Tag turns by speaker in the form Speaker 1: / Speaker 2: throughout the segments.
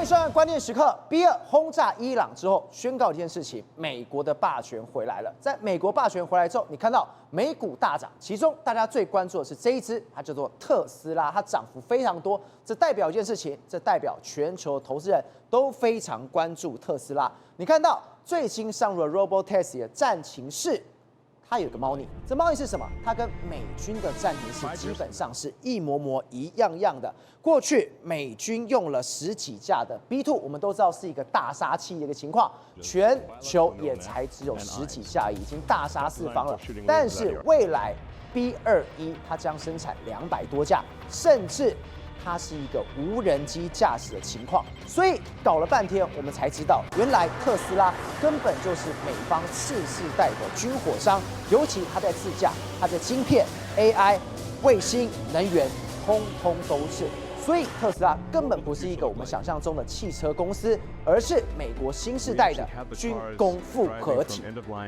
Speaker 1: 收看关键时刻，比尔轰炸伊朗之后，宣告一件事情：美国的霸权回来了。在美国霸权回来之后，你看到美股大涨，其中大家最关注的是这一只，它叫做特斯拉，它涨幅非常多。这代表一件事情，这代表全球投资人都非常关注特斯拉。你看到最新上路的 Robotaxi 的战情室。它有一个猫腻，这猫腻是什么？它跟美军的战情室基本上是一模一样的。过去美军用了10几架的 B2， 我们都知道是一个大杀器的一个情况，全球也才只有10几架，已经大杀四方了。但是未来 B21它将生产200多架，甚至它是一个无人机驾驶的情况，所以搞了半天，我们才知道，原来特斯拉根本就是美方次世代的军火商，尤其它在自驾，它的晶片、AI、卫星、能源，通通都是。所以特斯拉根本不是一个我们想象中的汽车公司，而是美国新世代的军工复合体。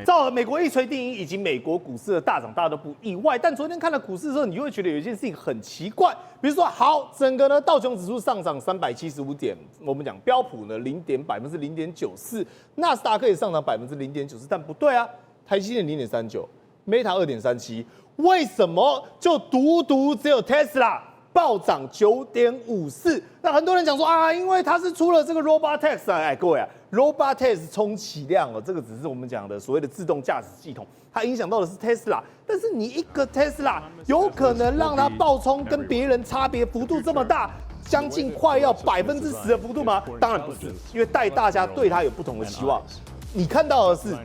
Speaker 2: 照美国一锤定音，以及美国股市的大涨，大家都不意外。但昨天看了股市的时候，你就会觉得有一件事情很奇怪，比如说，好，整个呢道琼指数上涨375点，我们讲标普呢0.94%，纳斯达克也上涨0.94%，但不对啊，台积电0.39%，Meta 2.37%，为什么就独只有 Tesla？暴涨9.54%，那很多人讲说啊，因为它是出了这个 Robotaxi， 哎，各位啊 ，Robotaxi 充其量哦，这个只是我们讲的所谓的自动驾驶系统，它影响到的是 Tesla， 但是你一个 Tesla 有可能让它爆冲跟别人差别幅度这么大，将近快要10%的幅度吗？当然不是，因为大家对它有不同的期望。你看到的是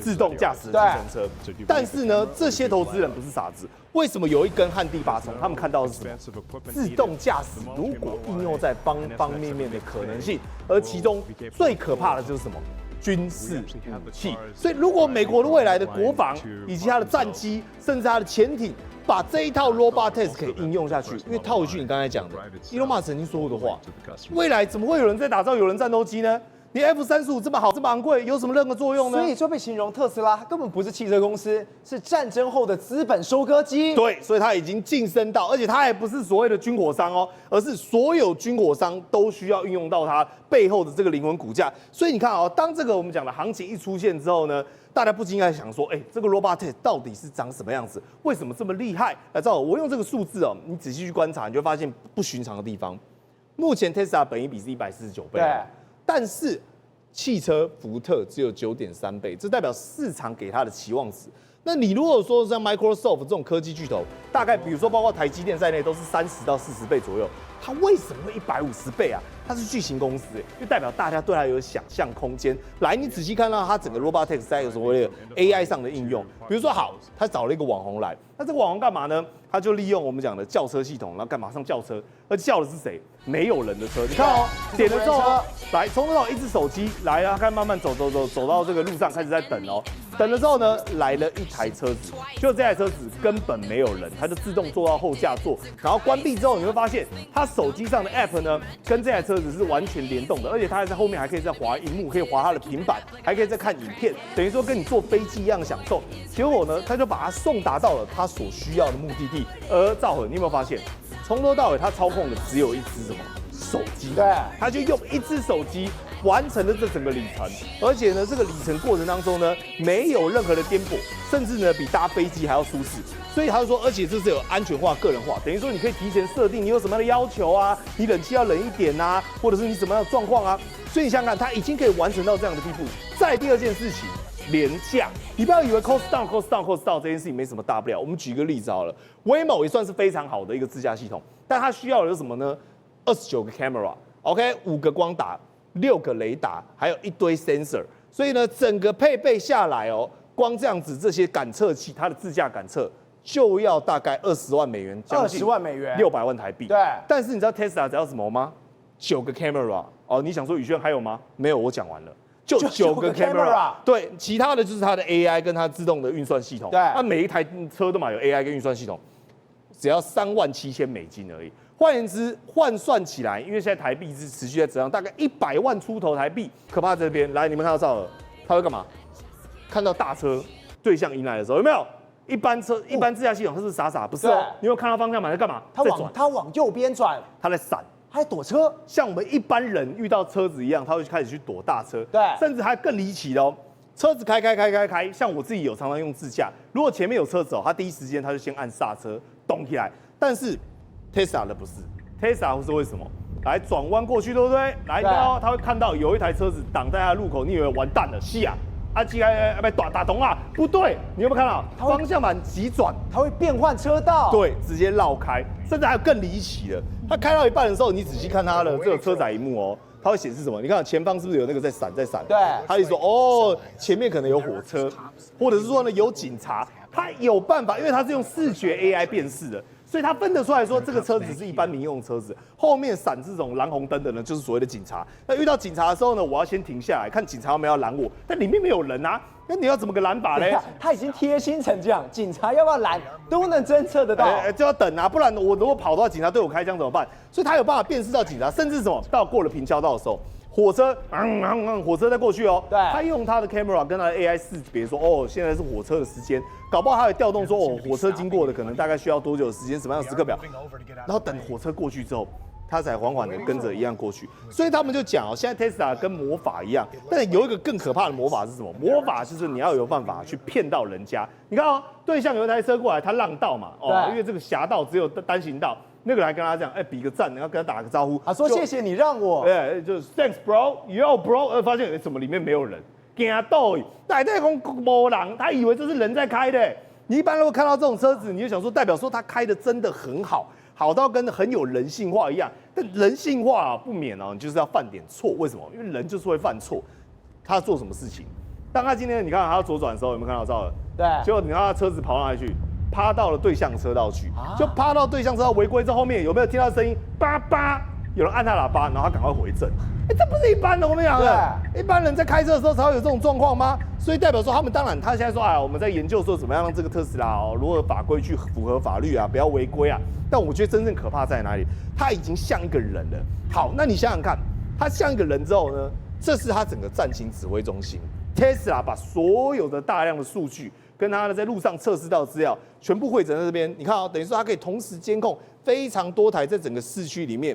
Speaker 2: 自动驾驶的计程车，但是呢，这些投资人不是傻子。为什么有一根旱地拔葱？他们看到的是什么？自动驾驶如果应用在方方面面的可能性，而其中最可怕的就是什么？军事武器。所以，如果美国的未来的国防以及它的战机，甚至它的潜艇，把这一套 Robotaxi 可以应用下去，因为套一句你刚才讲的，Elon Musk 曾经说过的话，未来怎么会有人在打造有人战斗机呢？你 F-35这么好，这么昂贵，有什么任何作用呢？
Speaker 1: 所以就被形容特斯拉根本不是汽车公司，是战争后的资本收割机。
Speaker 2: 对，所以它已经晋升到，而且它还不是所谓的军火商哦，而是所有军火商都需要运用到它背后的这个灵魂骨架。所以你看哦，当这个我们讲的行情一出现之后呢，大家不禁在想说，这个 Robotaxi 到底是长什么样子？为什么这么厉害？来，照我用这个数字哦，你仔细去观察，你就会发现不寻常的地方。目前 Tesla 本益比是149倍。对。但是汽车福特只有9.3倍，这代表市场给它的期望值。那你如果说像 Microsoft 这种科技巨头，大概比如说包括台积电在内，都是30到40倍左右，它为什么会150倍啊？它是巨型公司，就代表大家对它有想象空间。来，你仔细看到它整个 Robotaxi 在有所谓的 AI 上的应用，比如说好，他找了一个网红来，那这个网红干嘛呢？他就利用我们讲的轿车系统，然后干嘛上轿车？而叫的是谁？没有人的车。你看哦，点了之后，来从头到一只手机来啊，看慢慢走到这个路上开始在等哦。等了之后呢，来了一台车子，就这台车子根本没有人，它就自动坐到后驾座，然后关闭之后，你会发现它手机上的 App 呢，跟这台车子是完全联动的，而且它还在后面还可以再滑荧幕，可以滑它的平板，还可以再看影片，等于说跟你坐飞机一样享受。结果呢，它就把它送达到了它所需要的目的地。而兆恒，你有没有发现，从头到尾它操控的只有一只什么手机？对，它就用一只手机完成了这整个里程，而且呢，这个里程过程当中呢，没有任何的颠簸，甚至呢比搭飞机还要舒适。所以他就说，而且这是有安全化、个人化，等于说你可以提前设定你有什么样的要求啊，你冷气要冷一点啊，或者是你什么样的状况啊。所以你想想看，它已经可以完成到这样的地步。再第二件事情，廉价，你不要以为 cost down 这件事情没什么大不了。我们举一个例子好了 ，Waymo 也算是非常好的一个自驾系统，但它需要的是什么呢？29个 camera，OK，5个光达，6个雷达，还有一堆 sensor。所以呢，整个配备下来哦，光这样子这些感测器，它的自驾感测就要大概20万美元，将近
Speaker 1: 20万美元
Speaker 2: ，600万台币。
Speaker 1: 对。
Speaker 2: 但是你知道 Tesla 只要什么吗？9个 camera。哦，你想说宇轩还有吗？没有，我讲完了。就9个 camera， 对，其他的就是它的 AI 跟它自动的运算系统。对，那每一台车都嘛有 AI 跟运算系统，只要$37,000而已。换言之，换算起来，因为现在台币是持续在涨，大概100万出头台币。可怕这边来，你们看到赵尔，他会干嘛？看到大车对向迎来的时候，有没有？一般自驾系统它是傻傻，不是哦。你有看到方向盘在干嘛？
Speaker 1: 它往右边转，
Speaker 2: 它在闪。
Speaker 1: 还躲车。
Speaker 2: 像我们一般人遇到车子一样，他会开始去躲大车。
Speaker 1: 对
Speaker 2: 甚至还更离奇的哦，车子开，像我自己有常常用自驾，如果前面有车子哦，他第一时间他就先按刹车，动起来。但是 Tesla 的不是 ，Tesla 是为什么？来转弯过去，对不对？来到他会看到有一台车子挡在他的路口，你以为完蛋了，是啊。机被打动啊？不对，你有没有看到方向盘急转？
Speaker 1: 它会变换车道，
Speaker 2: 对，直接绕开，甚至还有更离奇的，它开到一半的时候，你仔细看它的这个车载荧幕哦，它会显示什么？你看前方是不是有那个在闪？
Speaker 1: 对，
Speaker 2: 它就说哦，前面可能有火车，或者是说呢有警察，它有办法，因为它是用视觉 AI 辨识的。所以他分得出来说，这个车子是一般民用车子，后面闪这种蓝红灯的呢，就是所谓的警察。那遇到警察的时候呢，我要先停下来看警察有没有要拦我，但里面没有人啊，那你要怎么个拦法呢？
Speaker 1: 他已经贴心成这样，警察要不要拦都能侦测得到，
Speaker 2: 就要等啊，不然我如果跑的话，警察对我开枪怎么办？所以他有办法辨识到警察，甚至什么到过了平交道的时候。火车，火车再过去哦。
Speaker 1: 对，
Speaker 2: 他用他的 camera 跟他的 AI 识别说，哦，现在是火车的时间，搞不好他会调动说，哦，火车经过的可能大概需要多久的时间，什么样的时刻表，然后等火车过去之后，他才缓缓的跟着一样过去。所以他们就讲哦，现在 Tesla 跟魔法一样，但有一个更可怕的魔法是什么？魔法就是你要有办法去骗到人家。你看哦，对向有一台车过来，他让道嘛，哦，因为这个狭道只有单行道。那个人还跟他讲，比个赞，然后跟他打个招呼。
Speaker 1: 他说谢谢你让我，
Speaker 2: 对，就是 thanks bro，yo bro，发现怎么里面没有人，惊到，大太空没人，他以为这是人在开的。你一般如果看到这种车子，你就想说，代表说他开的真的很好，好到跟很有人性化一样。但人性化啊，不免哦，你就是要犯点错。为什么？因为人就是会犯错。他做什么事情？当他今天你看他要左转的时候，有没有看到照了？
Speaker 1: 对。
Speaker 2: 结果你看他车子跑到哪里去？趴到了对向车道去，就趴到对向车道违规之后，后面有没有听到声音？叭叭，有人按他喇叭，然后他赶快回正。这不是一般的，我们讲的，一般人在开车的时候才会有这种状况吗？所以代表说他们当然，他现在说我们在研究说怎么样让这个特斯拉如何法规去符合法律啊，不要违规啊。但我觉得真正可怕在哪里？他已经像一个人了。好，那你想想看，他像一个人之后呢？这是他整个战情指挥中心 ，Tesla 把所有的大量的数据。跟他在路上测试到的资料全部汇整在这边，你看等于说他可以同时监控非常多台在整个市区里面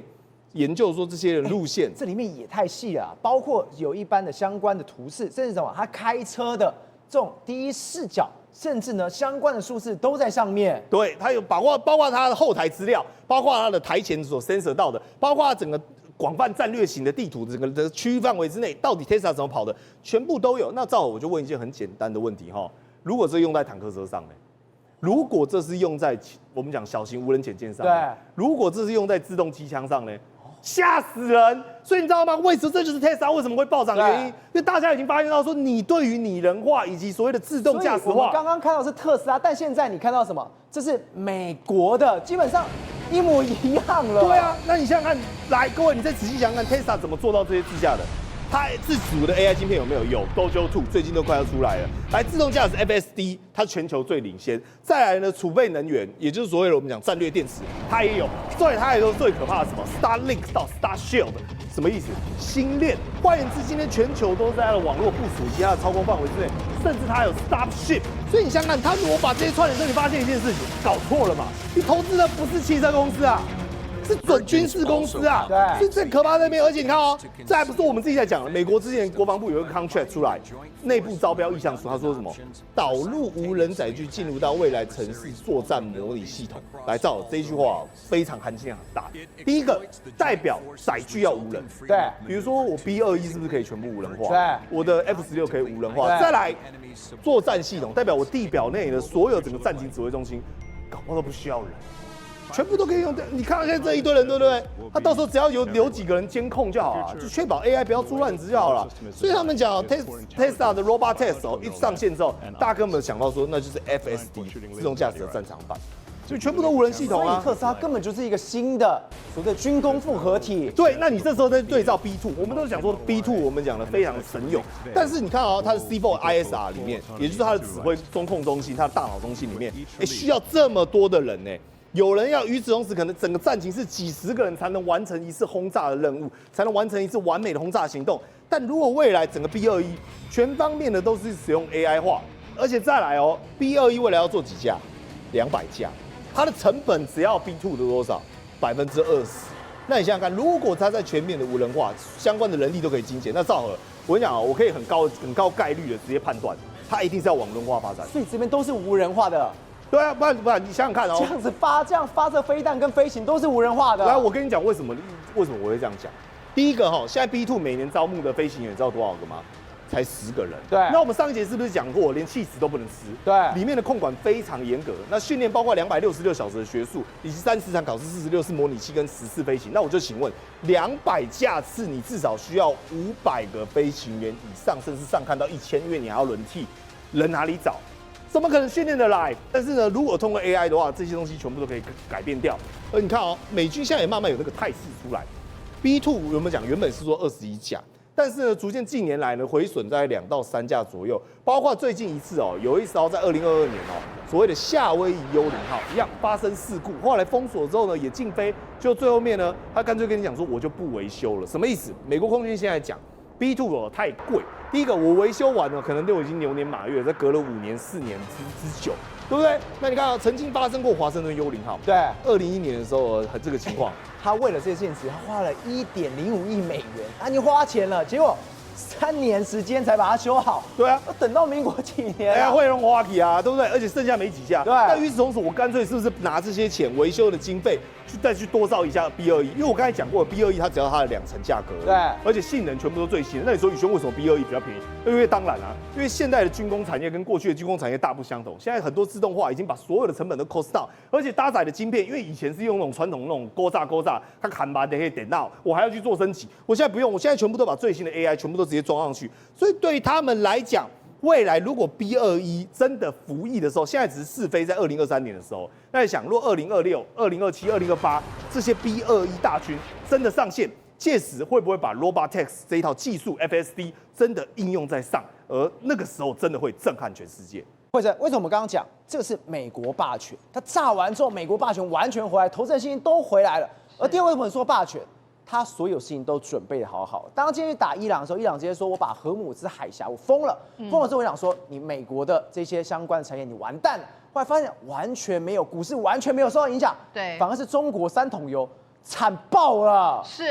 Speaker 2: 研究说这些人路线，
Speaker 1: 这里面也太细了，包括有一般的相关的图示，甚至什么他开车的这种第一视角，甚至呢相关的数字都在上面。
Speaker 2: 对，他有包括他的后台资料，包括他的台前所 sensor 到的，包括他整个广泛战略型的地图，整个的区域范围之内，到底 Tesla 怎么跑的，全部都有。那照我就问一件很简单的问题哈。如果这用在坦克车上呢？如果这是用在我们讲小型无人潜舰上，
Speaker 1: 对，
Speaker 2: 如果这是用在自动机枪上呢？吓死人！所以你知道吗？为什么这就是 Tesla 为什么会暴涨的原因？因为大家已经发现到说，你对于拟人化以及所谓的自动驾驶化，
Speaker 1: 我们刚刚看到是特斯拉，但现在你看到什么？这是美国的，基本上一模一样了。
Speaker 2: 对啊，那你想想看，来各位，你再仔细想想看 ，Tesla 怎么做到这些自驾的？它自主的 AI 晶片有没有？有 Dojo 2最近都快要出来了。来，自动驾驶 FSD 它全球最领先。再来呢，储备能源，也就是所谓的我们讲战略电池，它也有。所以它也都最可怕的什么 Starlink 到 Starshield， 什么意思？星链。换言之，今天全球都在它的网络部署以及它的操控范围之内，甚至它有 Starship。所以你想想看，它如果把这些串联之后，你发现一件事情，搞错了嘛？你投资的不是汽车公司啊。是准军事公司啊，
Speaker 1: 对，
Speaker 2: 是最可怕的那边。而且你看哦，这还不是我们自己在讲的。美国之前国防部有一个 contract 出来，内部招标意向书，他说什么？导入无人载具进入到未来城市作战模拟系统。来，照这一句话非常含金量很大。第一个，代表载具要无人。
Speaker 1: 对，
Speaker 2: 比如说我 B21是不是可以全部无人化？
Speaker 1: 对，
Speaker 2: 我的 F16可以无人化。再来，作战系统代表我地表内的所有整个战情指挥中心，搞不好都不需要人。全部都可以用，你看到现在这一堆人，对不对？他到时候只要留几个人监控就好了，就确保 AI 不要出乱子就好了。所以他们讲 Tesla 的 Robot Test 一上线之后，大家根本想到说那就是 FSD 自动驾驶的战场版，所以全部都无人系统啊。
Speaker 1: 特斯拉根本就是一个新的所谓的军工复合体。
Speaker 2: 对，那你这时候再对照 B2， 我们都讲说 B2 我们讲的非常的神勇，但是你看哦，它的 C4 ISR 里面，也就是它的指挥中控中心、它的大脑中心里面，需要这么多的人呢。有人要与此同时，可能整个战情是几十个人才能完成一次轰炸的任务，才能完成一次完美的轰炸行动。但如果未来整个 B21全方面的都是使用 AI 化，而且再来哦 ，B21未来要做几架？200架，它的成本只要 B2 的多少？20%。那你想想看，如果它在全面的无人化，相关的人力都可以精简，那赵和，我跟你讲我可以很高概率的直接判断，它一定是要往人化发展。
Speaker 1: 所以这边都是无人化的。
Speaker 2: 对啊，不然你想想看哦，
Speaker 1: 这样发射飞弹跟飞行都是无人化的。
Speaker 2: 来，我跟你讲为什么我会这样讲。第一个现在 B2 每年招募的飞行员，你知道多少个吗？才10个人。
Speaker 1: 对。
Speaker 2: 那我们上一节是不是讲过，连气死都不能吃？
Speaker 1: 对。
Speaker 2: 里面的控管非常严格。那训练包括266小时的学术，以及30场考试46次模拟器跟10次飞行。那我就请问，200架次你至少需要500个飞行员以上，甚至上看到1000，因为你还要轮替，人哪里找？怎么可能训练得来？但是呢，如果通过 AI 的话，这些东西全部都可以改变掉。而你看美军现在也慢慢有那个态势出来。B2 有没有讲？原本是说21架。但是呢，逐渐近年来呢，回损在2到3架左右，包括最近一次有一艘在2022年所谓的夏威夷幽灵号一样发生事故，后来封锁之后呢，也禁飞，就最后面呢，他干脆跟你讲说，我就不维修了，什么意思？美国空军现在讲 B2 太贵，第一个我维修完了，可能都已经牛年马月，再隔了5年4年之久，对不对？那你看曾经发生过华盛顿幽灵号，
Speaker 1: 对
Speaker 2: ，2011年的时候这个情况。
Speaker 1: 他为了这件事，他花了1.05亿美元啊！你花钱了，结果3年时间才把它修好。
Speaker 2: 对啊，
Speaker 1: 等到民国几年？
Speaker 2: 哎呀，会用花旗啊，对不对？而且剩下没几架。
Speaker 1: 对。
Speaker 2: 那与此同时，我干脆是不是拿这些钱维修的经费，再去多造一下 B21？因为我刚才讲过，B21它只要它的2成价格，
Speaker 1: 对，
Speaker 2: 而且性能全部都最新的。那你说宇轩为什么 B21比较便宜？因为当然啊，因为现在的军工产业跟过去的军工产业大不相同，现在很多自动化已经把所有的成本都 cost down， 而且搭载的晶片，因为以前是用那种传统那种勾炸，它砍吧的可以点到，我还要去做升级。我现在不用，我现在全部都把最新的 AI 全部都直接装上去。所以对他们来讲，未来如果 B21真的服役的时候，现在只是试飞在2023年的时候，那你想，若2026、2027、2028这些 B21大军真的上线，届时会不会把 Robotex 这一套技术 FSD 真的应用在上？而那个时候真的会震撼全世界。
Speaker 1: 或者为什么我们刚刚讲这个是美国霸权？它炸完之后，美国霸权完全回来，投资人信心都回来了。而第二为什么说霸权？他所有事情都准备得好好。当今天去打伊朗的时候，伊朗直接说：“我把荷姆兹海峡我封了。”封了之后，我想说，你美国的这些相关的产业你完蛋了。后来发现完全没有，股市完全没有受到影响，
Speaker 3: 对，
Speaker 1: 反而是中国3桶油惨爆了。
Speaker 3: 是，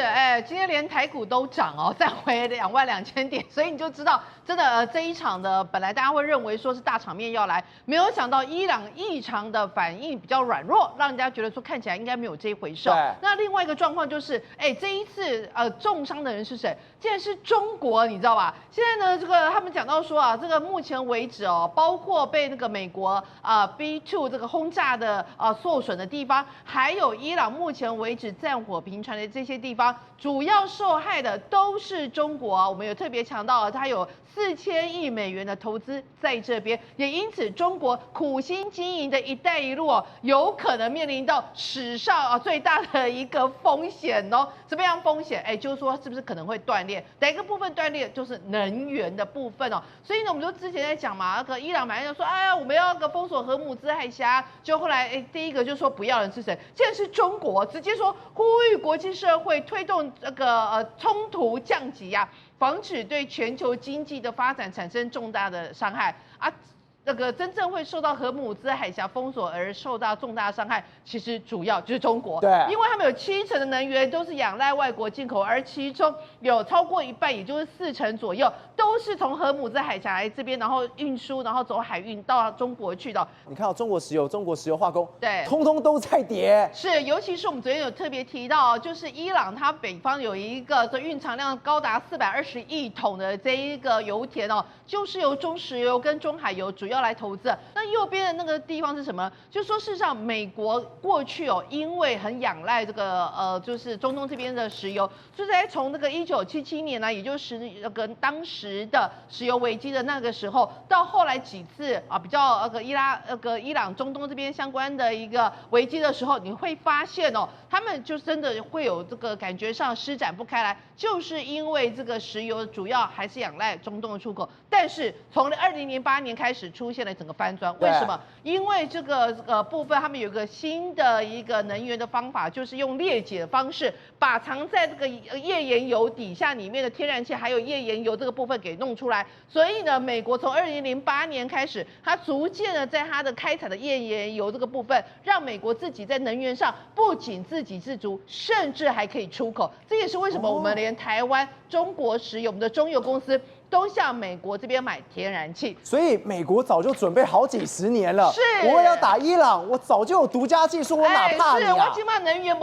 Speaker 3: 今天连台股都涨哦，站回22000点，所以你就知道，真的这一场的本来大家会认为说是大场面要来，没有想到伊朗异常的反应比较软弱，让人家觉得说看起来应该没有这一回事。那另外一个状况就是，这一次重伤的人是谁？竟然是中国，你知道吧？现在呢，这个他们讲到说啊，这个目前为止包括被那个美国B2这个轰炸的受损的地方，还有伊朗目前为止战火频传的这些地方，主要受害的都是中国啊。我们有特别强调，它有4000亿美元的投资在这边，也因此中国苦心经营的一带一路有可能面临到史上最大的一个风险哦。什么样风险？就是说是不是可能会断裂？哪一个部分断裂？就是能源的部分哦。所以呢，我们就之前在讲嘛，那个伊朗马上就说，哎呀，我们要封锁荷姆兹海峡，就后来第一个就说不要人是谁？竟然是中国，直接说呼吁国际社会推动这个冲突降级啊，防止对全球经济的发展产生重大的伤害啊。那个真正会受到荷姆兹海峡封锁而受到重大伤害，其实主要就是中国，
Speaker 1: 对，
Speaker 3: 因为他们有70%的能源都是仰赖外国进口，而其中有超过一半，也就是40%左右，都是从荷姆兹海峡来这边，然后运输，然后走海运到中国去的。
Speaker 1: 你看到中国石油、中国石油化工，
Speaker 3: 对，
Speaker 1: 通通都在跌。
Speaker 3: 是，尤其是我们昨天有特别提到，就是伊朗它北方有一个这运藏量高达420亿桶的这一个油田就是由中石油跟中海油主要来投资。那右边的那个地方是什么？就说事实上，美国过去因为很仰赖这个就是中东这边的石油，所以在从那个1977年呢，也就是当时的石油危机的那个时候，到后来几次比较伊朗中东这边相关的一个危机的时候，你会发现他们就真的会有这个感觉上施展不开来，就是因为这个石油主要还是仰赖中东的出口，但是从2008年开始出现了整个翻转。为什么？因为这个部分他们有一个新的一个能源的方法，就是用裂解的方式，把藏在这个页岩油底下里面的天然气还有页岩油这个部分给弄出来。所以呢，美国从2008年开始，它逐渐的在它的开采的页岩油这个部分，让美国自己在能源上不仅自给自足，甚至还可以出口。这也是为什么我们连台湾中国石油，我们的中油公司都向美国这边买天然气。
Speaker 1: 所以美国早就准备好几十年了。
Speaker 3: 是，
Speaker 1: 我要打伊朗，我早就有独家技术，我哪怕你啊？
Speaker 3: 是，我起码能源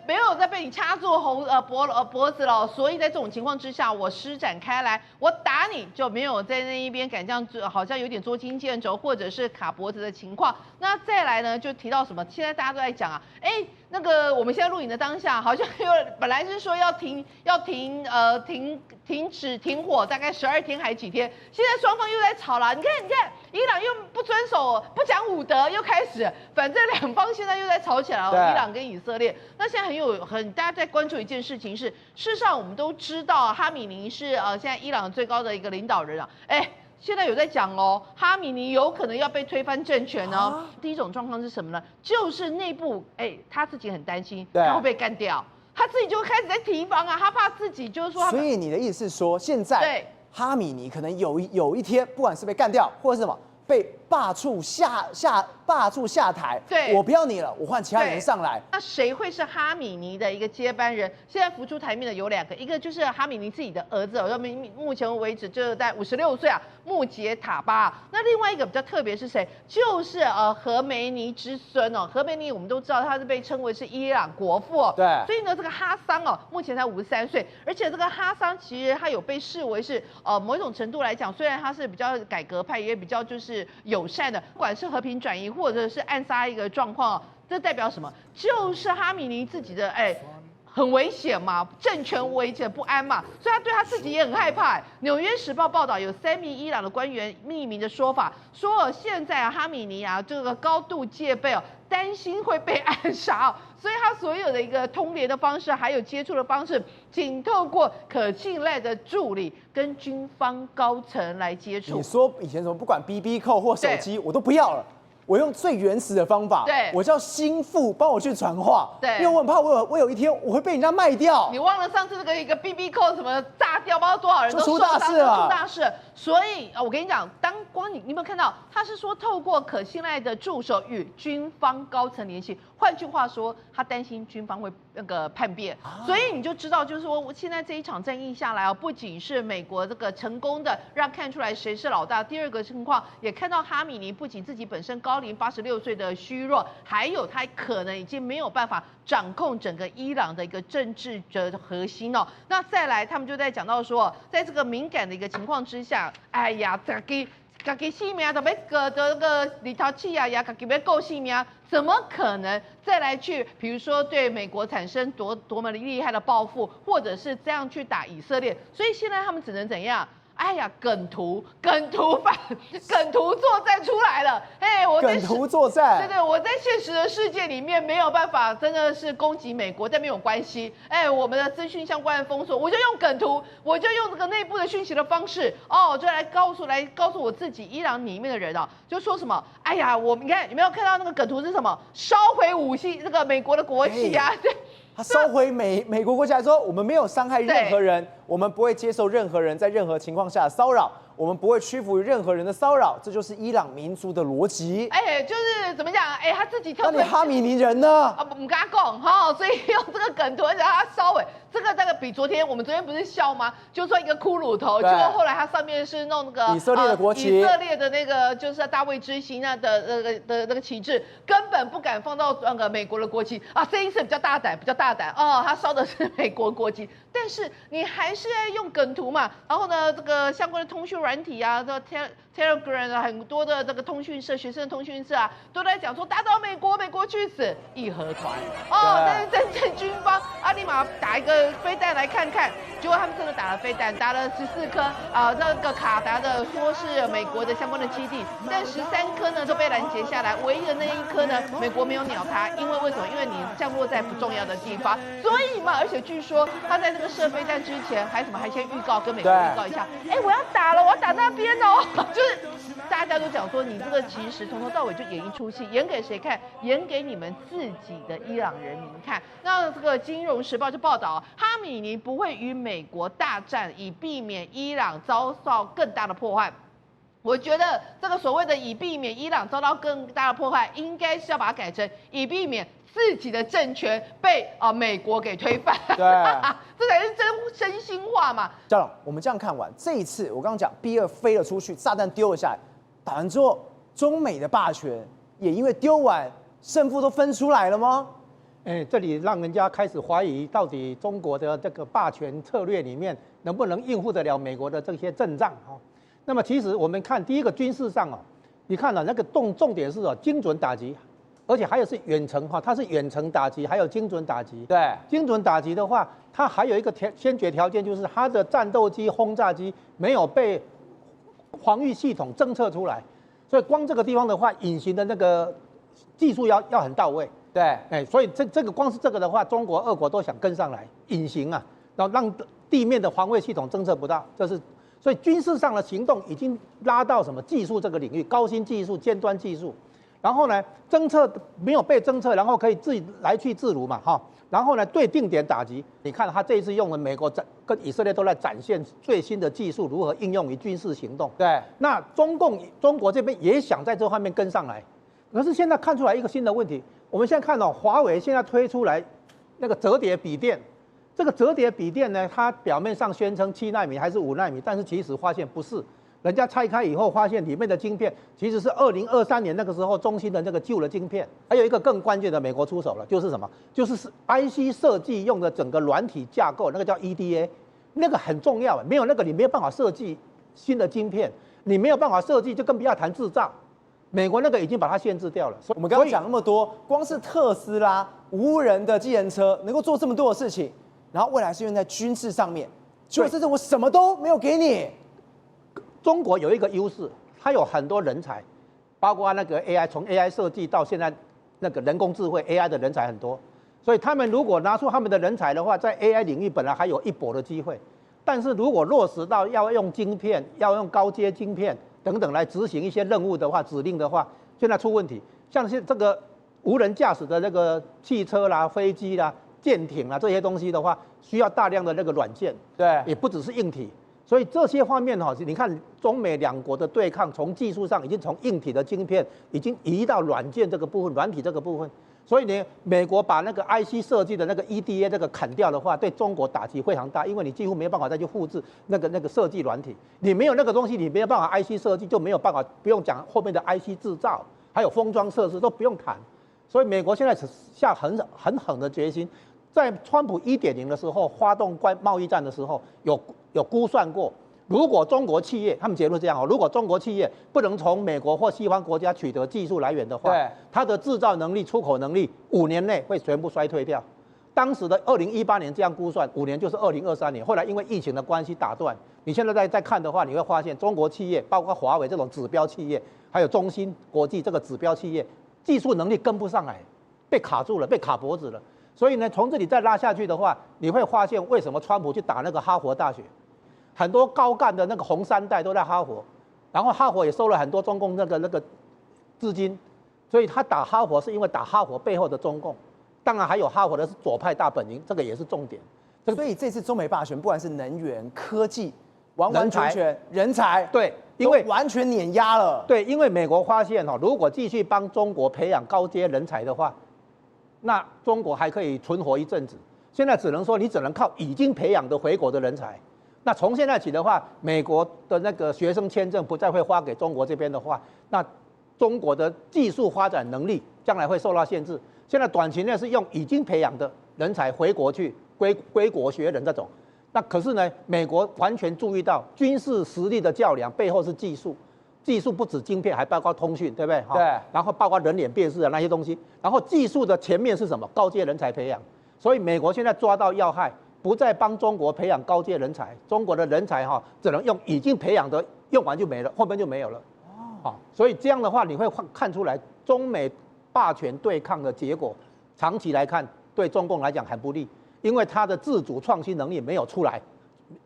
Speaker 3: 没有再被你掐住脖子了。所以在这种情况之下，我施展开来，我打你就没有在那一边敢这样好像有点捉襟见肘或者是卡脖子的情况。那再来呢，就提到什么？现在大家都在讲啊，那个我们现在录影的当下，好像本来是说要停火，大概12天还几天，现在双方又在吵了。你看，伊朗又不遵守，不讲武德，又开始，反正两方现在又在吵起来了。伊朗跟以色列，那现在大家在关注一件事情是，事实上我们都知道，哈米尼是现在伊朗最高的一个领导人啊，现在有在讲哦，哈米尼有可能要被推翻政权哦。第一种状况是什么呢？就是内部，他自己很担心，他会被干掉，他自己就开始在提防啊，他怕自己就是说。
Speaker 1: 所以你的意思是说，现在哈米尼可能有一天，不管是被干掉，或者是什么被罢黜下台，
Speaker 3: 对，
Speaker 1: 我不要你了，我换其他人上来。
Speaker 3: 那谁会是哈米尼的一个接班人？现在浮出台面的有2个，一个就是哈米尼自己的儿子，目前为止就是在56岁啊，穆杰塔巴。那另外一个比较特别是谁？就是何梅尼之孙哦。何梅尼我们都知道他是被称为是伊朗国父哦。
Speaker 1: 对。
Speaker 3: 所以呢，这个哈桑哦，目前才53岁，而且这个哈桑其实他有被视为是某一种程度来讲，虽然他是比较改革派，也比较就是友善的，不管是和平转移或者是暗杀一个状况，这代表什么？就是哈米尼自己的很危险嘛，政权危险不安嘛，所以他对他自己也很害怕。纽约时报报道有3名伊朗的官员匿名的说法，说现在哈米尼这个高度戒备担心会被暗杀所以他所有的一个通联的方式，还有接触的方式，仅透过可信赖的助理跟军方高层来接触。
Speaker 1: 你说以前什么不管 BB 扣或手机我都不要了。我用最原始的方法，我叫心腹帮我去传话，因为我很怕我有一天我会被人家卖掉。
Speaker 3: 你忘了上次这个一个 BB 扣什么炸掉，不知道多少人都
Speaker 1: 出大事了，
Speaker 3: 出大事。所以我跟你讲，你有没有看到他是说透过可信赖的助手与军方高层联系？换句话说，他担心军方会那个叛变，所以你就知道，就是说现在这一场战役下来不仅是美国这个成功的让看出来谁是老大，第二个情况也看到哈米尼不仅自己本身高龄86岁的虚弱，还有他可能已经没有办法掌控整个伊朗的一个政治的核心哦。那再来，他们就在讲到说，在这个敏感的一个情况之下，自己性命都要割的那个里头气呀，自己要够性命，怎么可能再来去，比如说对美国产生多么厉害的报复，或者是这样去打以色列？所以现在他们只能怎样？梗图作战出来了，
Speaker 1: 梗图作战，
Speaker 3: 对，我在现实的世界里面没有办法，真的是攻击美国，但没有关系，我们的资讯相关的封锁，我就用梗图，我就用这个内部的讯息的方式，就来告诉我自己，伊朗里面的人就说什么，你看有没有看到那个梗图是什么？烧毁武器，这个美国的国旗啊，对。
Speaker 1: 他烧毁美国国家说，我们没有伤害任何人，我们不会接受任何人在任何情况下的骚扰，我们不会屈服于任何人的骚扰，这就是伊朗民族的逻辑。
Speaker 3: 就是怎么讲？他自己特别。
Speaker 1: 那你哈米尼人呢？
Speaker 3: 不跟他讲所以用这个梗图，而且他烧毁这个大概比我们昨天不是笑吗？就说一个骷髅头，结果后来它上面是弄那个
Speaker 1: 以色列的国旗，
Speaker 3: 以色列的那个就是大卫之星的那个旗帜，根本不敢放到那个美国的国旗这一次比较大胆他烧的是美国国旗，但是你还是要用梗图嘛。然后呢，这个相关的通讯软体这 Telegram 很多的这个通讯社、学生的通讯社都在讲说打倒美国去死，义和团但是真正军方立马打一个飞弹来看看，结果他们真的打了飞弹，打了14颗那个卡达的说是美国的相关的基地，但13颗呢都被拦截下来，唯一的那一颗呢，美国没有鸟它，因为什么？因为你降落在不重要的地方，所以嘛，而且据说他在这个射飞弹之前前还先预告跟美国预告一下，哎，我要打了，我要打那边哦，就是大家都讲说你这个其实从头到尾就演一出戏，演给谁看？演给你们自己的伊朗人民看。那这个《金融时报》就报道，哈米尼不会与美国大战，以避免伊朗遭受更大的破坏。我觉得这个所谓的以避免伊朗遭到更大的破坏，应该是要把它改成以避免自己的政权被美国给推翻。
Speaker 1: 对，
Speaker 3: 这才是真心话嘛。
Speaker 1: 校长，我们这样看完这一次，我刚刚讲 B2飞了出去，炸弹丢了下来，打完之后，中美的霸权也因为丢完，胜负都分出来了吗？
Speaker 4: 这里让人家开始怀疑，到底中国的这个霸权策略里面能不能应付得了美国的这些阵仗哈？那么其实我们看第一个军事上你看那个重点是精准打击，而且还有是远程它是远程打击，还有精准打击。
Speaker 1: 对，
Speaker 4: 精准打击的话，它还有一个先决条件，就是它的战斗机、轰炸机没有被防御系统侦测出来，所以光这个地方的话，隐形的那个技术要很到位。
Speaker 1: 对，
Speaker 4: 所以这个光是这个的话，中国、俄国都想跟上来，隐形然后让地面的防卫系统侦测不到，所以军事上的行动已经拉到什么技术这个领域，高新技术、尖端技术。然后呢，侦测没有被侦测，然后可以自己来去自如嘛，然后呢，对定点打击，你看他这一次用的美国跟以色列都在展现最新的技术如何应用于军事行动。
Speaker 1: 对，
Speaker 4: 那中国这边也想在这方面跟上来，可是现在看出来一个新的问题。我们现在看华为现在推出来那个折叠笔电，这个折叠笔电呢，它表面上宣称7奈米还是5奈米，但是其实发现不是，人家拆开以后发现里面的晶片其实是2023年那个时候中芯的那个旧的晶片。还有一个更关键的，美国出手了，就是什么？就是 IC 设计用的整个软体架构，那个叫 EDA， 那个很重要，没有那个你没有办法设计新的晶片，你没有办法设计，就更不要谈制造。美国那个已经把它限制掉了。
Speaker 1: 我们刚刚讲那么多，光是特斯拉无人的计程车能够做这么多的事情，然后未来是用在军事上面，就这次我什么都没有给你。
Speaker 4: 中国有一个优势，它有很多人才，包括那个 AI， 从 AI 设计到现在那个人工智慧 AI 的人才很多，所以他们如果拿出他们的人才的话，在 AI 领域本来还有一搏的机会，但是如果落实到要用晶片，要用高阶晶片等等来执行一些任务的话，指令的话，现在出问题。像是这个无人驾驶的那个汽车啦、飞机啦、舰艇啦这些东西的话，需要大量的那个软件，
Speaker 1: 对，
Speaker 4: 也不只是硬体。所以这些方面你看中美两国的对抗，从技术上已经从硬体的晶片已经移到软件这个部分、软体这个部分。所以呢，美国把那个 IC 设计的那个 EDA 这个砍掉的话，对中国打击非常大，因为你几乎没有办法再去复制那个设计软体，你没有那个东西，你没有办法 IC 设计，就没有办法，不用讲后面的 IC 制造，还有封装测试都不用谈。所以美国现在下很狠的决心，在川普1.0的时候发动贸易战的时候，有估算过。如果中国企业，他们结论是这样如果中国企业不能从美国或西方国家取得技术来源的话，它的制造能力、出口能力5年内会全部衰退掉。当时的2018年这样估算，5年就是2023年。后来因为疫情的关系打断。你现在再看的话，你会发现中国企业，包括华为这种指标企业，还有中芯国际这个指标企业，技术能力跟不上来，被卡住了，被卡脖子了。所以呢，从这里再拉下去的话，你会发现为什么川普去打那个哈佛大学。很多高干的那个红三代都在哈佛，然后哈佛也收了很多中共那个资金，所以他打哈佛是因为打哈佛背后的中共，当然还有哈佛的是左派大本营，这个也是重点。
Speaker 1: 所以这次中美霸权，不管是能源、科技，完全人才，
Speaker 4: 对，因为
Speaker 1: 完全碾压了。
Speaker 4: 对，因为美国发现如果继续帮中国培养高阶人才的话，那中国还可以存活一阵子。现在只能说你只能靠已经培养的回国的人才。那从现在起的话，美国的那个学生签证不再会发给中国这边的话，那中国的技术发展能力将来会受到限制。现在短期内是用已经培养的人才回国去归国学人这种。那可是呢，美国完全注意到军事实力的较量背后是技术，技术不止晶片，还包括通讯，对不对？
Speaker 1: 对。
Speaker 4: 然后包括人脸辨识的那些东西，然后技术的前面是什么？高阶人才培养。所以美国现在抓到要害。不再帮中国培养高阶人才，中国的人才只能用已经培养的，用完就没了，后面就没有了。所以这样的话，你会看出来中美霸权对抗的结果，长期来看对中共来讲很不利，因为它的自主创新能力没有出来，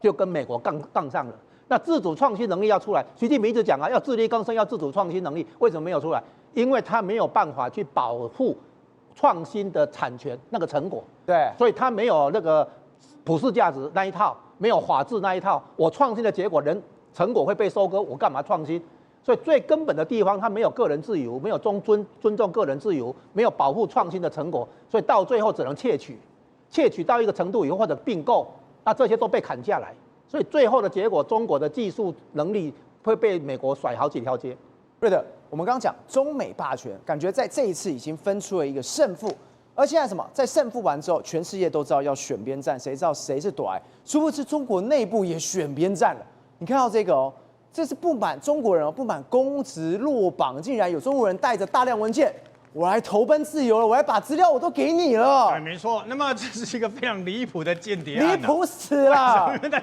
Speaker 4: 就跟美国杠上了。那自主创新能力要出来，习近平一直讲啊，要自力更生，要自主创新能力，为什么没有出来？因为他没有办法去保护创新的产权那个成果，
Speaker 1: 对，
Speaker 4: 所以他没有那个普世价值那一套，没有法治那一套。我创新的结果，成果会被收割，我干嘛创新？所以最根本的地方，他没有个人自由，没有尊重个人自由，没有保护创新的成果，所以到最后只能窃取到一个程度以后或者并购，那这些都被砍下来。所以最后的结果，中国的技术能力会被美国甩好几条街。
Speaker 1: 瑞德，我们刚刚讲中美霸权，感觉在这一次已经分出了一个胜负。而现在什么，在胜负完之后，全世界都知道要选边站，谁知道谁是朵癌？殊不知中国内部也选边站了。你看到这个哦，这是不满中国人哦，不满公职落榜，竟然有中国人带着大量文件，我来投奔自由了，我来把资料我都给你了。
Speaker 5: 对，没错。那么这是一个非常离谱的间谍案，
Speaker 1: 离谱死了！
Speaker 5: 因为他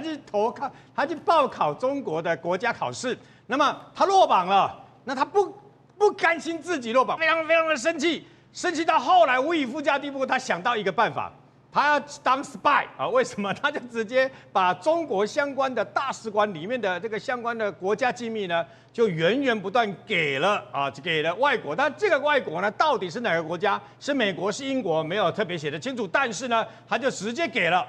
Speaker 5: 去报考中国的国家考试，那么他落榜了，那他不甘心自己落榜，非常的生气，生气到后来无以复加地步，他想到一个办法。他要当 spy 啊？为什么？他就直接把中国相关的大使馆里面的这个相关的国家机密呢，就源源不断给了外国。但这个外国呢，到底是哪个国家？是美国？是英国？没有特别写得清楚。但是呢，他就直接给了。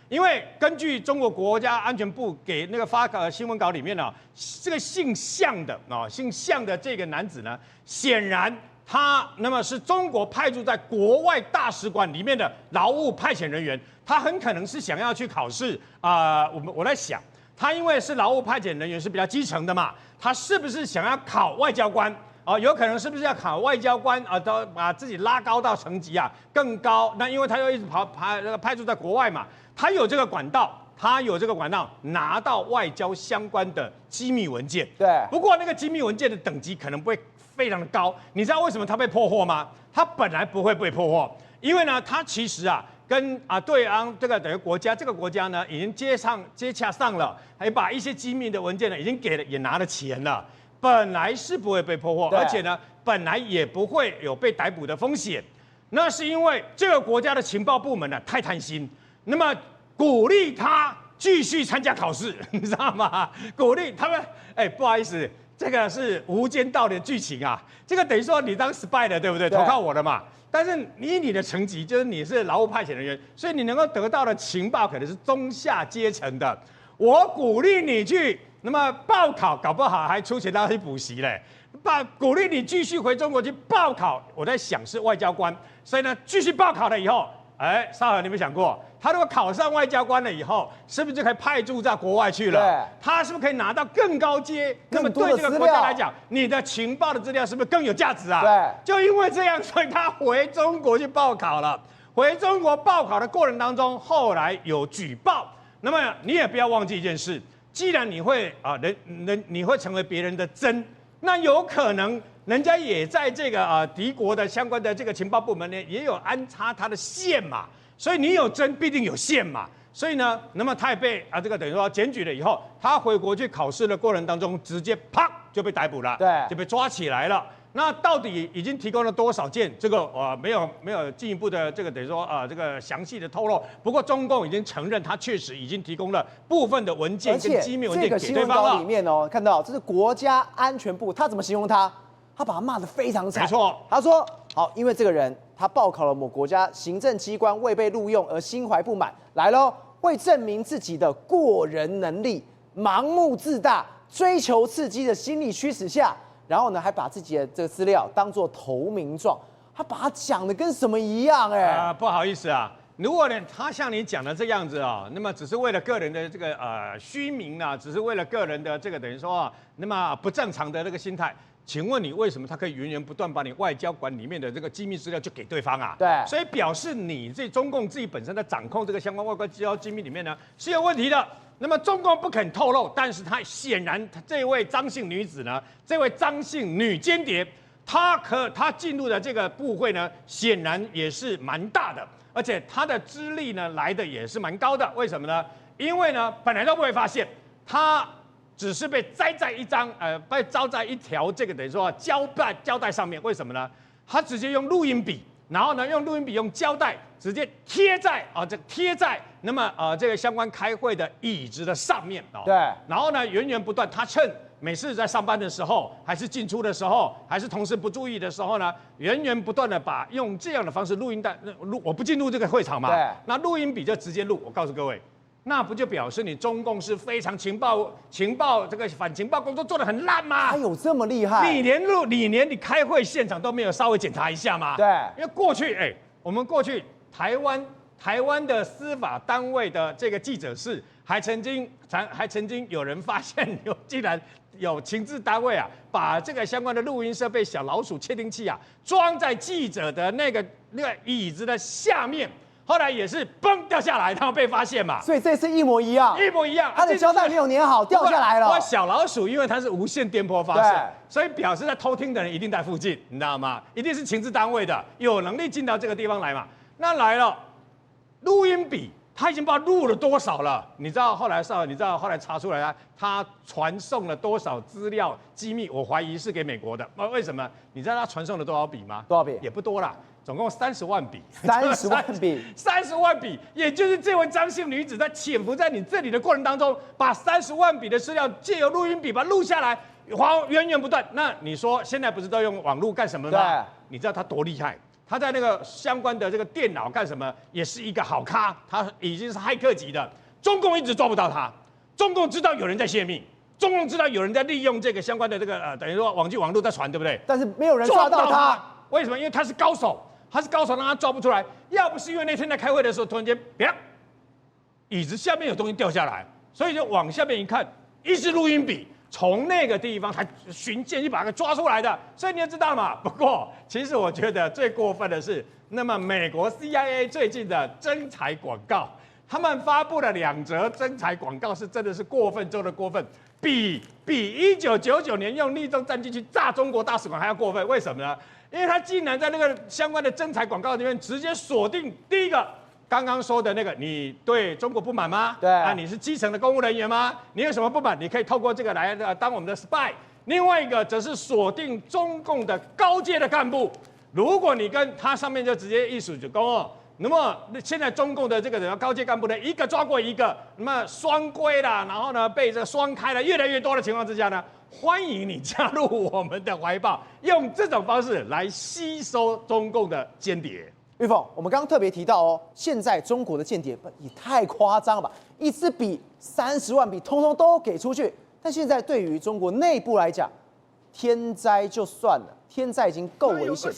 Speaker 5: 因为根据中国国家安全部给那个发新闻稿里面呢，这个姓向的这个男子呢，显然。他那么是中国派驻在国外大使馆里面的劳务派遣人员，他很可能是想要去考试我在想，他因为是劳务派遣人员是比较基层的嘛，他是不是想要考外交官有可能是不是要考外交官都把自己拉高到层级更高？那因为他又一直派驻在国外嘛，他有这个管道拿到外交相关的机密文件。
Speaker 1: 对，
Speaker 5: 不过那个机密文件的等级可能不会非常的高，你知道为什么他被破获吗？他本来不会被破获，因为呢，他其实跟对岸这个国家呢已经接洽上了，还把一些机密的文件呢已经给了，也拿了钱了，本来是不会被破获，而且呢，本来也不会有被逮捕的风险。那是因为这个国家的情报部门呢太贪心，那么鼓励他继续参加考试，你知道吗？鼓励他们，不好意思。这个是无间道的剧情这个等于说你当 spy 的，对不对？投靠我的嘛。但是你的层级就是你是劳务派遣人员，所以你能够得到的情报可能是中下阶层的。我鼓励你去，那么报考，搞不好还出钱让他去补习嘞。鼓励你继续回中国去报考，我在想是外交官，所以呢，继续报考了以后，少恒，你有没有想过？他如果考上外交官了以后，是不是就可以派驻在国外去了？
Speaker 1: 对，
Speaker 5: 他是不是可以拿到更高阶？那么对这个国家来讲，你的情报的资料是不是更有价值
Speaker 1: 对，
Speaker 5: 就因为这样，所以他回中国去报考了。回中国报考的过程当中，后来有举报。那么你也不要忘记一件事，既然你会你会成为别人的针，那有可能人家也在这个敌国的相关的这个情报部门呢，也有安插他的线嘛。所以你有针必定有线嘛，所以呢，那么他也被这个等于说检举了以后，他回国去考试的过程当中，直接啪就被逮捕了，
Speaker 1: 对，
Speaker 5: 就被抓起来了。那到底已经提供了多少件？这个没有进一步的这个等于说这个详细的透露。不过中共已经承认，他确实已经提供了部分的文件跟机密文件给对方了。
Speaker 1: 这个新闻稿里面看到这是国家安全部，他怎么形容他？他把他骂得非常惨。
Speaker 5: 没错，
Speaker 1: 他说好，因为这个人他报考了某国家行政机关未被录用而心怀不满，来喽，为证明自己的过人能力，盲目自大、追求刺激的心理驱使下，然后呢还把自己的这个资料当作投名状，他把他讲的跟什么一样
Speaker 5: 不好意思如果呢他像你讲的这样子那么只是为了个人的这个虚名只是为了个人的这个等于说那么不正常的这个心态。请问你为什么他可以源源不断把你外交官里面的这个机密资料就给对方
Speaker 1: 对，
Speaker 5: 所以表示你这中共自己本身在掌控这个相关外交机密里面呢是有问题的。那么中共不肯透露，但是他显然这位张姓女子呢，这位张姓女间谍，她进入的这个部会呢，显然也是蛮大的，而且她的资历呢来的也是蛮高的。为什么呢？因为呢本来都不会发现她。只是被栽在被招在一条这个等于说胶带上面，为什么呢？他直接用录音笔然后呢用录音笔用胶带直接贴在那么这个相关开会的椅子的上面哦。
Speaker 1: 对。
Speaker 5: 然后呢源源不断，他趁每次在上班的时候，还是进出的时候，还是同事不注意的时候呢，源源不断的用这样的方式录音带我不进入这个会场嘛，
Speaker 1: 对，
Speaker 5: 那录音笔就直接录。我告诉各位，那不就表示你中共是非常情报这个反情报工作做得很烂吗？
Speaker 1: 还有这么厉害？
Speaker 5: 你连你开会现场都没有稍微检查一下吗？
Speaker 1: 对，
Speaker 5: 因为过去我们过去台湾的司法单位的这个记者室，还曾经有人发现竟然有情治单位啊，把这个相关的录音设备小老鼠窃听器啊，装在记者的那个椅子的下面，后来也是嘣掉下来，然后被发现嘛。
Speaker 1: 所以这次一模一样，
Speaker 5: 一模一样。
Speaker 1: 它的胶带没有粘好，掉下来了。
Speaker 5: 小老鼠因为它是无线电波发射，所以表示在偷听的人一定在附近，你知道吗？一定是情治单位的，有能力进到这个地方来嘛。那来了，录音笔。他已经不知道录了多少了，你知道后来查出来他传送了多少资料机密？我怀疑是给美国的。为什么？你知道他传送了多少笔吗？
Speaker 1: 多少笔？
Speaker 5: 也不多啦，总共30万笔。
Speaker 1: 30万笔
Speaker 5: ，30万笔，也就是这位张姓女子在潜伏在你这里的过程当中，把30万笔的资料借由录音笔把它录下来，源源不断。那你说现在不是都用网络干什么吗？
Speaker 1: 对，
Speaker 5: 你知道他多厉害？他在那个相关的这个电脑干什么，也是一个好咖，他已经是骇客级的。中共一直抓不到他，中共知道有人在泄密，中共知道有人在利用这个相关的这个等于说网络在传，对不对？
Speaker 1: 但是没有人抓到他，
Speaker 5: 为什么？因为他是高手，让他抓不出来。要不是因为那天在开会的时候，突然间，啪，椅子下面有东西掉下来，所以就往下面一看，一支录音笔。从那个地方才寻剑去把它给抓出来的，所以你也知道嘛。不过，其实我觉得最过分的是，那么美国 CIA 最近的征才广告，他们发布了2则征才广告，是真的是过分中的过分，比1999年用立中战机去炸中国大使馆还要过分。为什么呢？因为他竟然在那个相关的征才广告里面直接锁定第一个。刚刚说的那个，你对中国不满吗？
Speaker 1: 对
Speaker 5: 啊，你是基层的公务人员吗？你有什么不满？你可以透过这个来当我们的 spy。另外一个则是锁定中共的高阶的干部，如果你跟他上面就直接一数就够了。那么现在中共的这个高阶干部呢，一个抓过一个，那么双规啦，然后呢被这双开了越来越多的情况之下呢，欢迎你加入我们的怀抱，用这种方式来吸收中共的间谍。
Speaker 1: 玉凤，我们刚刚特别提到哦，现在中国的间谍也太夸张了吧！一支笔30万笔，通通都给出去。但现在对于中国内部来讲，天灾就算了，天灾已经够危险，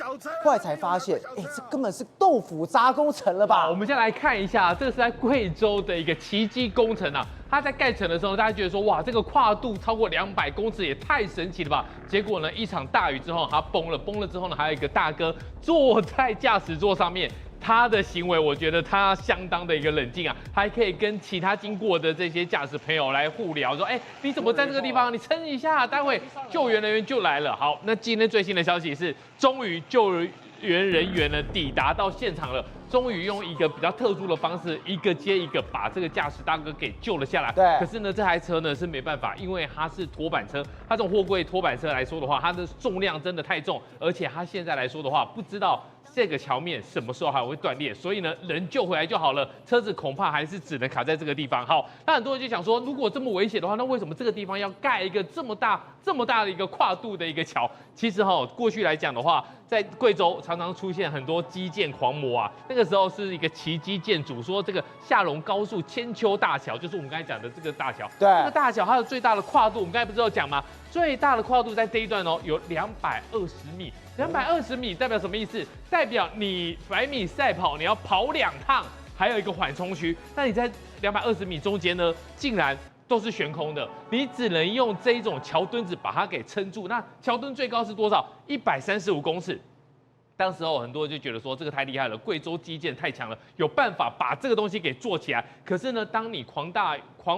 Speaker 1: 后来才发现，这根本是豆腐渣工程了吧？
Speaker 6: 我们先来看一下，这个是在贵州的一个奇迹工程啊。它在盖成的时候，大家觉得说，哇，这个跨度超过200公尺，也太神奇了吧？结果呢，一场大雨之后，它崩了之后呢，还有一个大哥坐在驾驶座上面。他的行为，我觉得他相当的一个冷静啊，还可以跟其他经过的这些驾驶朋友来互聊，说，你怎么在这个地方？你撑一下，待会救援人员就来了。好，那今天最新的消息是，终于救援人员呢抵达到现场了，终于用一个比较特殊的方式，一个接一个把这个驾驶大哥给救了下来。
Speaker 1: 对。
Speaker 6: 可是呢，这台车呢是没办法，因为它是拖板车，它这种货柜拖板车来说的话，它的重量真的太重，而且它现在来说的话，不知道。这个桥面什么时候还会断裂？所以呢，人救回来就好了，车子恐怕还是只能卡在这个地方。好，那很多人就想说，如果这么危险的话，那为什么这个地方要盖一个这么大的一个跨度的一个桥？其实过去来讲的话，在贵州常常出现很多基建狂魔啊，那个时候是一个奇迹建筑，说这个下龙高速千秋大桥，就是我们刚才讲的这个大桥。
Speaker 1: 对，
Speaker 6: 这个大桥它的最大的跨度，我们刚才不是有讲吗？最大的跨度在这一段有220米。220米代表什么意思？代表你100米赛跑，你要跑2趟，还有一个缓冲区。那你在220米中间呢，竟然都是悬空的，你只能用这一种桥墩子把它给撑住。那桥墩最高是多少？135公尺。当时很多人就觉得说这个太厉害了，贵州基建太强了，有办法把这个东西给做起来。可是呢，当你狂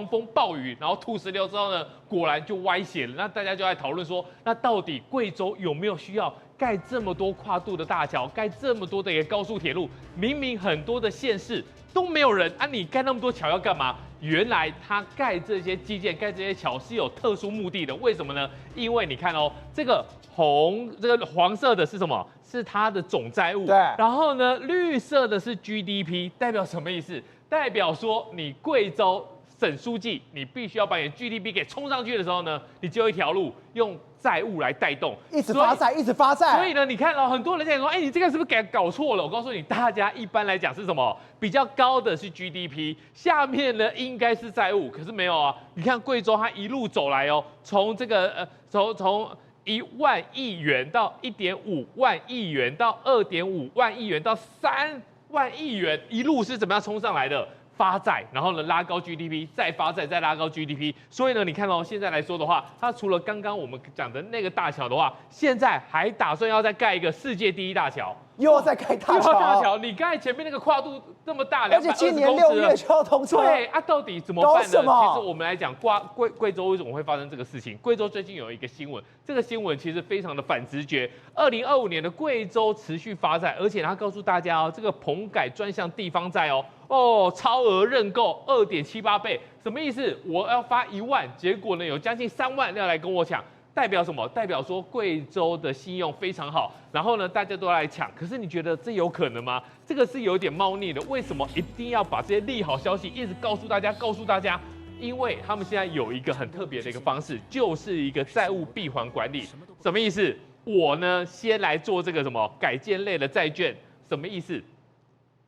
Speaker 6: 风暴雨，然后土石流之后呢，果然就歪斜了。那大家就在讨论说，那到底贵州有没有需要盖这么多跨度的大桥，盖这么多的一个高速铁路？明明很多的县市都没有人啊，你盖那么多桥要干嘛？原来他盖这些基建、盖这些桥是有特殊目的的，为什么呢？因为你看哦，这个黄色的是什么？是它的总债务。
Speaker 1: 对。
Speaker 6: 然后呢，绿色的是 GDP， 代表什么意思？代表说你贵州省书记，你必须要把你的 GDP 给冲上去的时候呢，你只有一条路，用债务来带动，
Speaker 1: 一直发债，一直发债。
Speaker 6: 所以呢，你看哦，很多人在说，哎，你这个是不是搞错了？我告诉你，大家一般来讲是什么？比较高的是 GDP， 下面呢应该是债务，可是没有啊。你看贵州它一路走来哦，从这个从1万亿元到1.5万亿元到2.5万亿元到3万亿元，一路是怎么样冲上来的？发债，然后呢拉高 GDP， 再发债，再拉高 GDP。所以呢，你看哦，现在来说的话，它除了刚刚我们讲的那个大桥的话，现在还打算要再盖一个世界第一大桥。
Speaker 1: 又要再盖大桥，
Speaker 6: 你刚才前面那个跨度这么大，
Speaker 1: 而且今年6月就要通车。
Speaker 6: 对啊，到底怎么办呢？其实我们来讲，贵州为什么会发生这个事情？贵州最近有一个新闻，这个新闻其实非常的反直觉。2025年的贵州持续发债，而且他告诉大家哦，这个棚改专项地方债哦，超额认购2.78倍，什么意思？我要发1万，结果呢有将近3万要来跟我抢。代表什么？代表说贵州的信用非常好，然后呢，大家都来抢。可是你觉得这有可能吗？这个是有点猫腻的。为什么一定要把这些利好消息一直告诉大家？因为他们现在有一个很特别的一个方式，就是一个债务闭环管理。什么意思？我呢先来做这个什么改建类的债券，什么意思？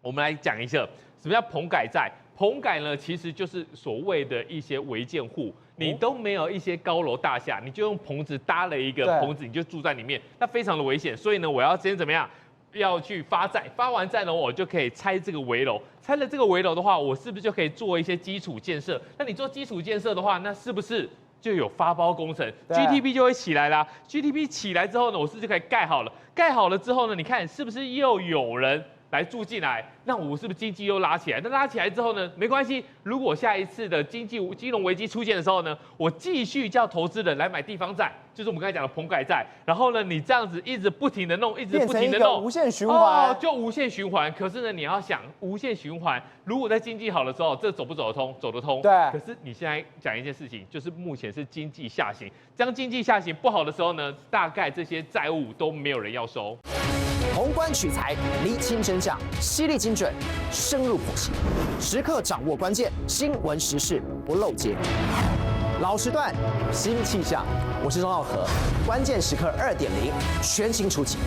Speaker 6: 我们来讲一下什么叫棚改债。棚改呢，其实就是所谓的一些违建户，你都没有一些高楼大厦，你就用棚子搭了一个棚子，你就住在里面，那非常的危险。所以呢，我要先怎么样？要去发债，发完债呢，我就可以拆这个围楼。拆了这个围楼的话，我是不是就可以做一些基础建设？那你做基础建设的话，那是不是就有发包工程 ，GDP 就会起来啦。GDP 起来之后呢，我是不是就可以盖好了？盖好了之后呢，你看是不是又有人来住进来？那我是不是经济又拉起来？那拉起来之后呢，没关系。如果下一次的金融危机出现的时候呢，我继续叫投资人来买地方债，就是我们刚才讲的棚改债。然后呢，你这样子一直不停的弄，
Speaker 1: 变成一个无限循环，
Speaker 6: 就无限循环。可是呢，你要想无限循环，如果在经济好的时候，这走不走得通？走得通。
Speaker 1: 对。
Speaker 6: 可是你现在讲一件事情，就是目前是经济下行，当经济下行不好的时候呢，大概这些债务都没有人要收。
Speaker 1: 宏观取材，厘清真相，犀利精准，深入剖析，时刻掌握关键新闻时事，不漏接。老时段，新气象，我是钟浩和，关键时刻2.0全新出击。